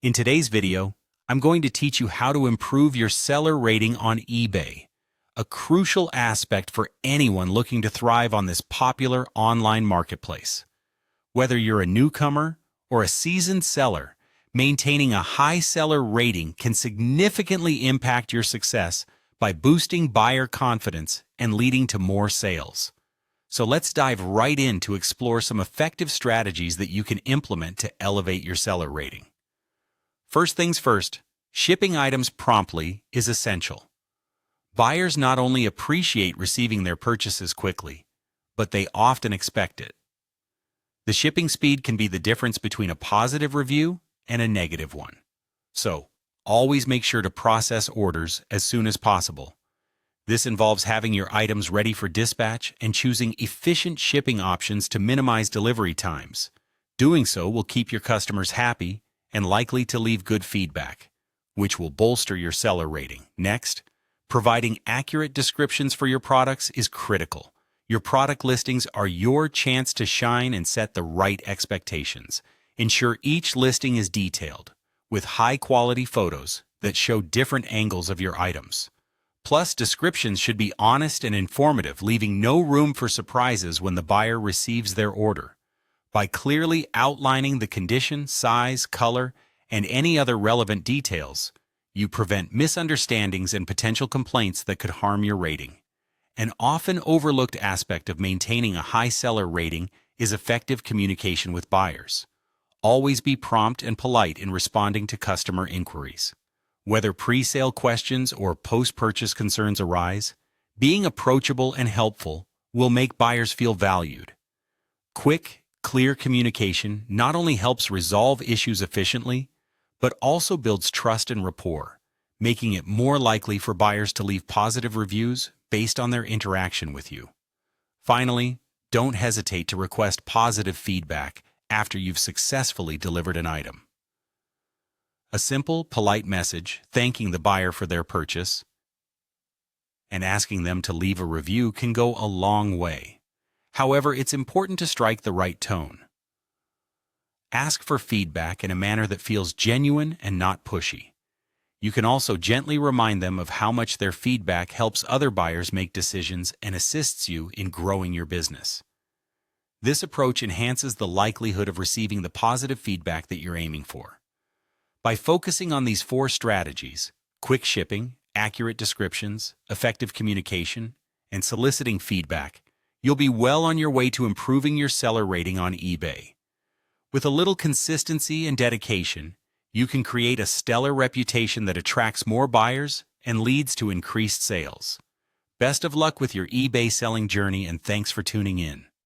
In today's video, I'm going to teach you how to improve your seller rating on eBay, a crucial aspect for anyone looking to thrive on this popular online marketplace. Whether you're a newcomer or a seasoned seller, maintaining a high seller rating can significantly impact your success by boosting buyer confidence and leading to more sales. So let's dive right in to explore some effective strategies that you can implement to elevate your seller rating. First things first, shipping items promptly is essential. Buyers not only appreciate receiving their purchases quickly, but they often expect it. The shipping speed can be the difference between a positive review and a negative one. So, always make sure to process orders as soon as possible. This involves having your items ready for dispatch and choosing efficient shipping options to minimize delivery times. Doing so will keep your customers happy and likely to leave good feedback, which will bolster your seller rating. Next, providing accurate descriptions for your products is critical. Your product listings are your chance to shine and set the right expectations. Ensure each listing is detailed, with high-quality photos that show different angles of your items. Plus, descriptions should be honest and informative, leaving no room for surprises when the buyer receives their order. By clearly outlining the condition, size, color, and any other relevant details, you prevent misunderstandings and potential complaints that could harm your rating. An often overlooked aspect of maintaining a high seller rating is effective communication with buyers. Always be prompt and polite in responding to customer inquiries. Whether pre-sale questions or post-purchase concerns arise, being approachable and helpful will make buyers feel valued. Quick, clear communication not only helps resolve issues efficiently, but also builds trust and rapport, making it more likely for buyers to leave positive reviews based on their interaction with you. Finally, don't hesitate to request positive feedback after you've successfully delivered an item. A simple, polite message thanking the buyer for their purchase and asking them to leave a review can go a long way. However, it's important to strike the right tone. Ask for feedback in a manner that feels genuine and not pushy. You can also gently remind them of how much their feedback helps other buyers make decisions and assists you in growing your business. This approach enhances the likelihood of receiving the positive feedback that you're aiming for. By focusing on these 4 strategies, quick shipping, accurate descriptions, effective communication, and soliciting feedback, you'll be well on your way to improving your seller rating on eBay. With a little consistency and dedication, you can create a stellar reputation that attracts more buyers and leads to increased sales. Best of luck with your eBay selling journey, and thanks for tuning in.